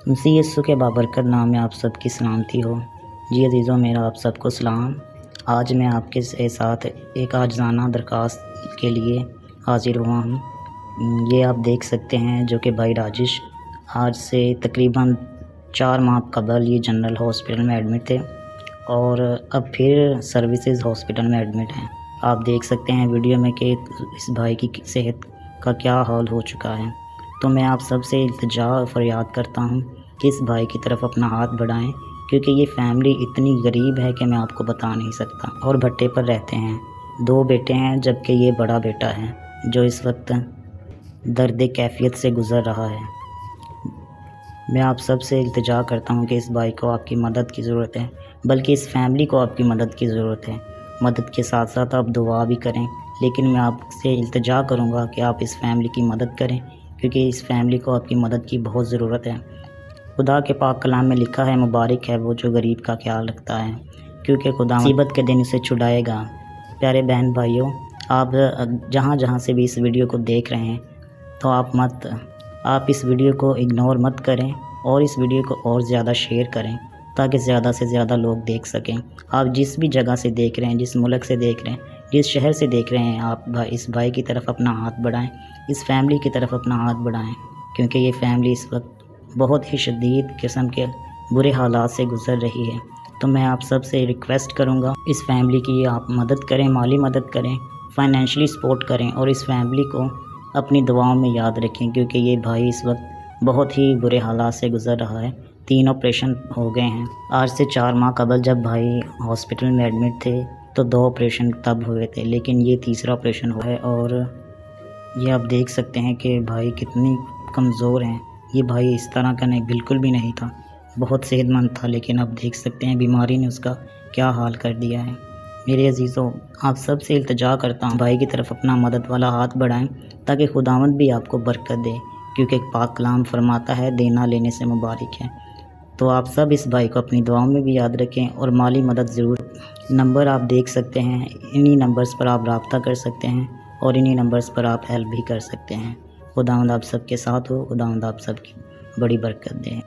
मसीह यीशु के बाबरकत नाम में आप सबकी सलामती हो। जी अज़ीज़ों, मेरा आप सबको सलाम। आज मैं आपके साथ एक आज़ाना दरख्वास्त के लिए हाज़िर हुआ हूँ। ये आप देख सकते हैं जो कि भाई राजेश आज से तकरीबन 4 माह कबल ये जनरल हॉस्पिटल में एडमिट थे और अब फिर सर्विसेज हॉस्पिटल में एडमिट हैं। आप देख सकते हैं वीडियो में कि इस भाई की सेहत का क्या हाल हो चुका है। तो मैं आप सबसे इल्तिजा और फरियाद करता हूँ कि इस भाई की तरफ अपना हाथ बढ़ाएं, क्योंकि ये फैमिली इतनी गरीब है कि मैं आपको बता नहीं सकता। और भट्टे पर रहते हैं, 2 बेटे हैं, जबकि ये बड़ा बेटा है जो इस वक्त दर्द कैफियत से गुज़र रहा है। मैं आप सबसे इल्तिजा करता हूँ कि इस भाई को आपकी मदद की ज़रूरत है, बल्कि इस फैमिली को आपकी मदद की ज़रूरत है। मदद के साथ साथ आप दुआ भी करें, लेकिन मैं आपसे इल्तिजा करूँगा कि आप इस फैमिली की मदद करें, क्योंकि इस फैमिली को आपकी मदद की बहुत ज़रूरत है। खुदा के पाक कलाम में लिखा है, मुबारक है वो जो गरीब का ख्याल रखता है, क्योंकि खुदा मुसीबत के दिन उसे छुड़ाएगा। प्यारे बहन भाइयों, आप जहाँ से भी इस वीडियो को देख रहे हैं, तो आप इस वीडियो को इग्नोर मत करें और इस वीडियो को और ज़्यादा शेयर करें, ताकि ज़्यादा से ज़्यादा लोग देख सकें। आप जिस भी जगह से देख रहे हैं, जिस मुल्क से देख रहे हैं, जिस शहर से देख रहे हैं, आप इस भाई की तरफ अपना हाथ बढ़ाएं, इस फैमिली की तरफ अपना हाथ बढ़ाएं, क्योंकि ये फैमिली इस वक्त बहुत ही शदीद किस्म के बुरे हालात से गुज़र रही है। तो मैं आप सब से रिक्वेस्ट करूँगा, इस फैमिली की आप मदद करें, माली मदद करें, फाइनेंशियली सपोर्ट करें और इस फैमिली को अपनी दुआओं में याद रखें, क्योंकि ये भाई इस वक्त बहुत ही बुरे हालात से गुज़र रहा है। 3 ऑपरेशन हो गए हैं। आज से 4 माह कबल जब भाई हॉस्पिटल में एडमिट थे तो 2 ऑपरेशन तब हुए थे, लेकिन ये तीसरा ऑपरेशन हुआ है। और ये आप देख सकते हैं कि भाई कितनी कमज़ोर हैं। ये भाई इस तरह का बिल्कुल भी नहीं था, बहुत सेहतमंद था, लेकिन अब देख सकते हैं बीमारी ने उसका क्या हाल कर दिया है। मेरे अजीज़ों, आप सब से इल्तिजा करता हूँ, भाई की तरफ अपना मदद वाला हाथ बढ़ाएं, ताकि खुदावंद भी आपको बरकत दे, क्योंकि पाक कलाम फरमाता है, देना लेने से मुबारक है। तो आप सब इस भाई को अपनी दुआओं में भी याद रखें और माली मदद ज़रूर। नंबर आप देख सकते हैं, इन्हीं नंबर्स पर आप रब्ता कर सकते हैं और इन्हीं नंबर्स पर आप हेल्प भी कर सकते हैं। खुदावंद आप सबके साथ हो, खुदावंद आप सबकी बड़ी बरकत दे।